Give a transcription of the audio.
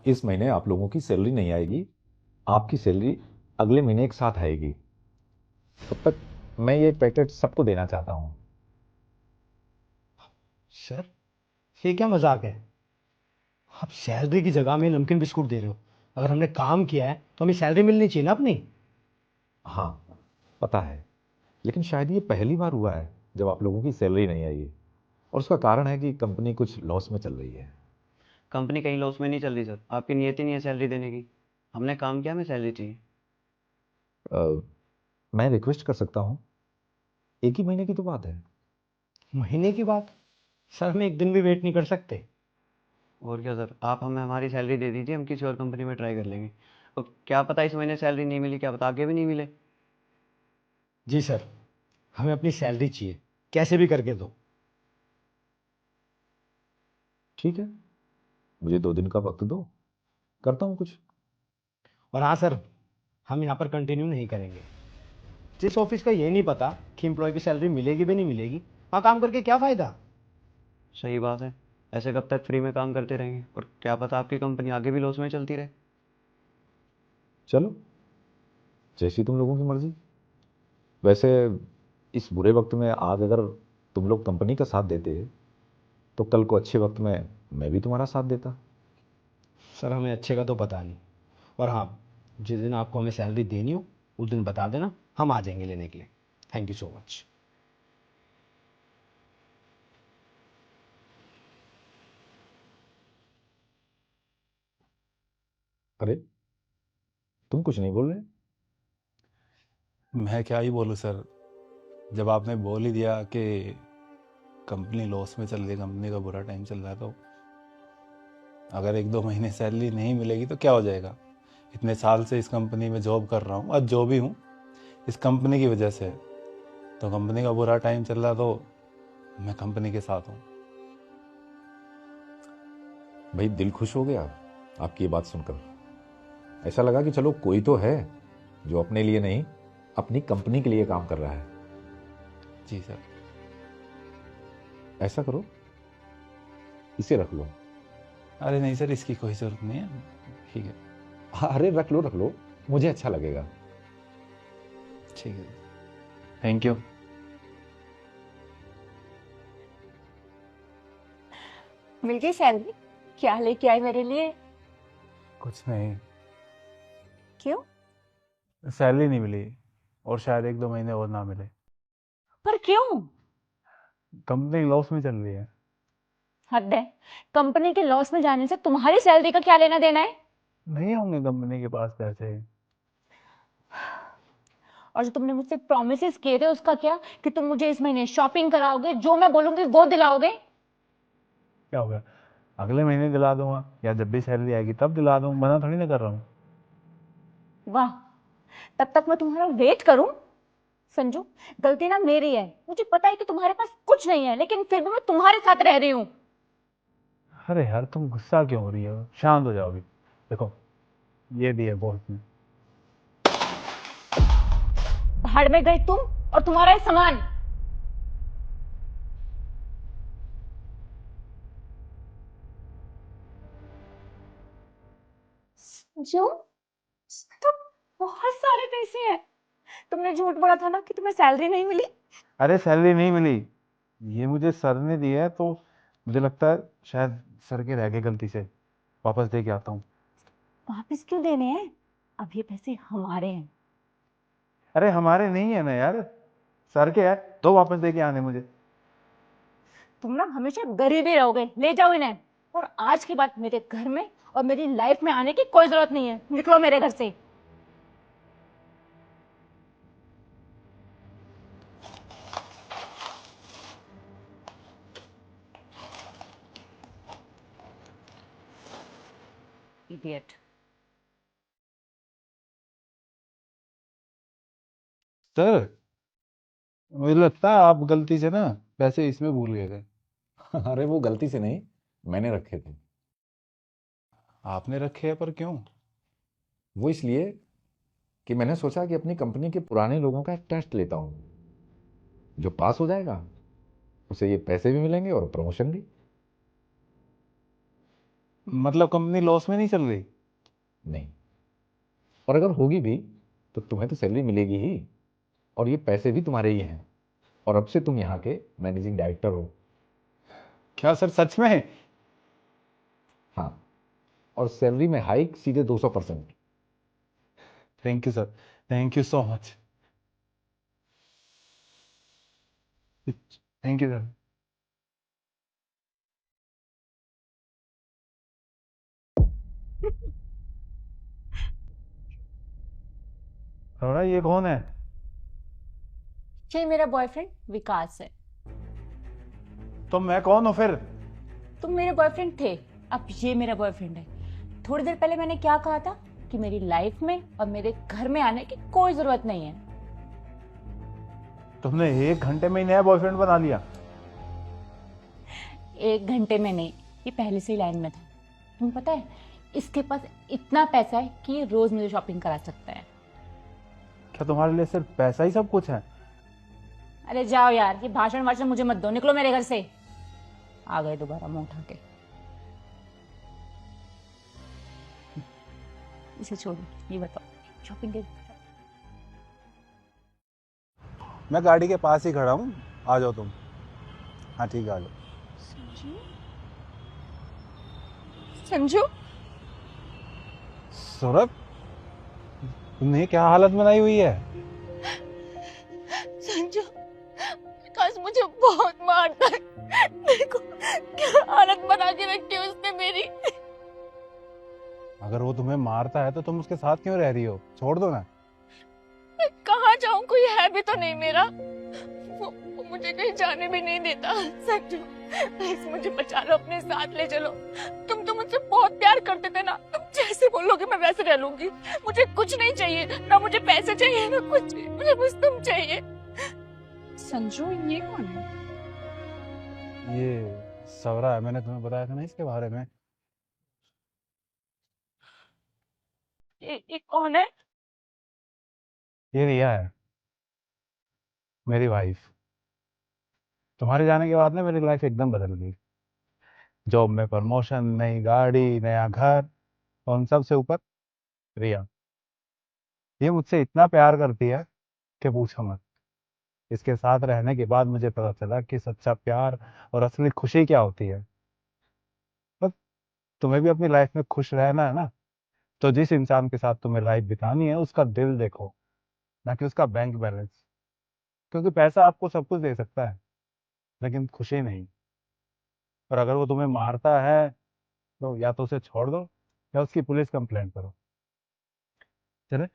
इस महीने आप लोगों की सैलरी नहीं आएगी। आपकी सैलरी अगले महीने एक साथ आएगी। तब तक मैं ये पैकेट सबको देना चाहता हूँ। सर, ये क्या मजाक है? आप सैलरी की जगह में नमकीन बिस्कुट दे रहे हो। अगर हमने काम किया है तो हमें सैलरी मिलनी चाहिए ना अपनी। हाँ, पता है, लेकिन शायद ये पहली बार हुआ है जब आप लोगों की सैलरी नहीं आई है। और उसका कारण है कि कंपनी कुछ लॉस में चल रही है। कंपनी कहीं लॉस में नहीं चल रही सर, आपकी नीयत ही नहीं है सैलरी देने की। हमने काम किया, हमें सैलरी चाहिए। अ, मैं रिक्वेस्ट कर सकता हूँ, एक ही महीने की तो बात है। महीने की बात? सर, हम एक दिन भी वेट नहीं कर सकते। और क्या सर, आप हमें हमारी सैलरी दे दीजिए, हम किसी और कंपनी में ट्राई कर लेंगे। और क्या पता इस महीने सैलरी नहीं मिली, क्या पता आगे भी नहीं मिले। जी सर, हमें अपनी सैलरी चाहिए, कैसे भी करके दो। ठीक है, मुझे 2 दिन का वक्त दो, करता हूँ कुछ। और हाँ सर, हम यहाँ पर कंटिन्यू नहीं करेंगे। जिस ऑफिस का ये नहीं पता कि एम्प्लॉय की सैलरी मिलेगी भी नहीं मिलेगी, वहाँ काम करके क्या फ़ायदा। सही बात है। ऐसे कब तक फ्री में काम करते रहेंगे, और क्या पता आपकी कंपनी आगे भी लॉस में चलती रहे। चलो, जैसी तुम लोगों की मर्जी। वैसे इस बुरे वक्त में आज अगर तुम लोग कंपनी का साथ देते तो कल को अच्छे वक्त में मैं भी तुम्हारा साथ देता। सर, हमें अच्छे का तो पता नहीं। और हाँ, जिस दिन आपको हमें सैलरी देनी हो उस दिन बता देना, हम आ जाएंगे लेने के लिए। Thank you so much. अरे, तुम कुछ नहीं बोल रहे? मैं क्या ही बोलूँ सर, जब आपने बोल ही दिया कि कंपनी लॉस में चल रही है, कंपनी का बुरा टाइम चल रहा है, तो अगर 1-2 महीने सैलरी नहीं मिलेगी तो क्या हो जाएगा। इतने साल से इस कंपनी में जॉब कर रहा हूँ, आज जो भी हूँ इस कंपनी की वजह से है। तो कंपनी का बुरा टाइम चल रहा तो मैं कंपनी के साथ हूँ। भाई, दिल खुश हो गया आपकी ये बात सुनकर। ऐसा लगा कि चलो कोई तो है जो अपने लिए नहीं, अपनी कंपनी के लिए काम कर रहा है। जी सर। ऐसा करो, इसे रख लो। अरे नहीं सर, इसकी कोई ज़रूरत नहीं है, ठीक है। अरे रख लो रख लो, मुझे अच्छा लगेगा। ठीक है, थैंक यू। मिल गई सैलरी? क्या लेके आई मेरे लिए? कुछ नहीं, क्यों? सैलरी नहीं मिली और शायद 1-2 महीने और ना मिले। पर क्यों? कंपनी लॉस में चल रही है। हद है। कंपनी के लॉस में जाने से तुम्हारी सैलरी का क्या लेना देना है? नहीं होंगे कंपनी के पास पैसे। और जो तुमने मुझसे प्रॉमिसेस किए थे उसका क्या, कि तुम मुझे इस महीने शॉपिंग कराओगे, जो मैं बोलूंगी वो दिलाओगे? क्या होगा, अगले महीने दिला दूंगा, या जब भी सैलरी आएगी तब दिला दूंगा, मना थोड़ी ना कर रहा हूँ। वाह, तब तक मैं तुम्हारा वेट करूं? संजू, गलती ना मेरी है। मुझे पता है कि तुम्हारे पास कुछ नहीं है, लेकिन फिर भी मैं तुम्हारे साथ रह रही हूँ। अरे यार, तुम गुस्सा क्यों हो रही हो, शांत हो जाओ अभी। देखो, ये भी है बॉस में। भाड़ में गई तुम और तुम्हारा ये सामान। संजू, तो बहुत सारे पैसे हैं। तुमने झूठ बोला था ना कि तुम्हें सैलरी नहीं मिली। अरे सैलरी नहीं मिली, ये मुझे सर ने दिया है, तो मुझे लगता है शायद सर के रह गए, गलती से वापस दे के आता हूँ। वापस क्यों देने हैं? अब ये पैसे हमारे हैं। अरे हमारे नहीं है ना यार, सर के है, तो वापस दे के आने मुझे। तुम ना हमेशा गरीब ही रहोगे। ले जाओ इन्हें। और आज के बाद मेरे घर में और मेरी लाइफ में आने की कोई जरूरत नहीं है। निकलो मेरे घर से। इडियट। सर, मुझे लगता है आप गलती से ना पैसे इसमें भूल गए थे। अरे वो गलती से नहीं, मैंने रखे थे। आपने रखे हैं, पर क्यों? वो इसलिए कि मैंने सोचा कि अपनी कंपनी के पुराने लोगों का एक टेस्ट लेता हूँ। जो पास हो जाएगा उसे ये पैसे भी मिलेंगे और प्रमोशन भी। मतलब कंपनी लॉस में नहीं चल रही? नहीं, और अगर होगी भी तो तुम्हें तो सैलरी मिलेगी ही, और ये पैसे भी तुम्हारे ही हैं, और अब से तुम यहाँ के मैनेजिंग डायरेक्टर हो। क्या सर, सच में? हाँ, और सैलरी में हाइक सीधे 200%। Thank you sir, thank you so much. Thank you sir. ये कौन है? ये मेरा बॉयफ्रेंड विकास है। तो मैं कौन हूँ फिर? तुम मेरे बॉयफ्रेंड थे, अब ये मेरा बॉयफ्रेंड है। थोड़ी देर पहले मैंने क्या कहा था कि मेरी लाइफ में और मेरे घर में आने की कोई जरूरत नहीं है। तुमने 1 घंटे में ही नया बॉयफ्रेंड बना लिया? 1 घंटे में नहीं, ये पहले से ही लाइन में था। तुम्हें पता है, इसके पास इतना पैसा है कि ये रोज मुझे शॉपिंग करा सकता है। क्या तुम्हारे लिए सिर्फ पैसा ही सब कुछ है? अरे जाओ यार, ये भाषण वाषण मुझे मत दो, निकलो मेरे घर से। आ गए दोबारा मुंह उठा के। इसे छोड़ो, ये बताओ शॉपिंग के मैं गाड़ी के पास ही खड़ा हूँ, आ जाओ तुम। हाँ ठीक है, आ जाओ। संजू, सौरभ, तुमने क्या हालत बनाई हुई है? संजू, विकास मुझे बहुत मारता है। देखो क्या हालत बना के रखी है उसने मेरी। अगर वो तुम्हें मारता है तो तुम उसके साथ क्यों रह रही हो? छोड़ दो ना। मैं कहाँ जाऊँ, कोई है भी तो नहीं मेरा। वो मुझे कहीं जाने भी नहीं देता। संजू प्लीज मुझे बचा लो, अपने साथ ले चलो। तुम तो मुझसे बहुत प्यार करते थे ना, तुम जैसे बोलोगे मैं वैसे रह लूंगी। मुझे कुछ नहीं चाहिए, ना मुझे पैसे चाहिए ना कुछ, मुझे बस तुम चाहिए। संजू ये कौन है? ये सवरा है, मैंने तुम्हें बताया था ना इसके बारे में। ये कौन है? ये रिया है, मेरी वाइफ। तुम्हारे जाने के बाद ना मेरी लाइफ एकदम बदल गई। जॉब में प्रमोशन, नई गाड़ी, नया घर, और उन सब से ऊपर रिया। ये मुझसे इतना प्यार करती है कि पूछो मत। इसके साथ रहने के बाद मुझे पता चला कि सच्चा प्यार और असली खुशी क्या होती है। बस तुम्हें भी अपनी लाइफ में खुश रहना है ना, तो जिस इंसान के साथ तुम्हें लाइफ बितानी है उसका दिल देखो, ना कि उसका बैंक बैलेंस। क्योंकि पैसा आपको सब कुछ दे सकता है, लेकिन खुशी नहीं। और अगर वो तुम्हें मारता है तो या तो उसे छोड़ दो या उसकी पुलिस कंप्लेंट करो। चले।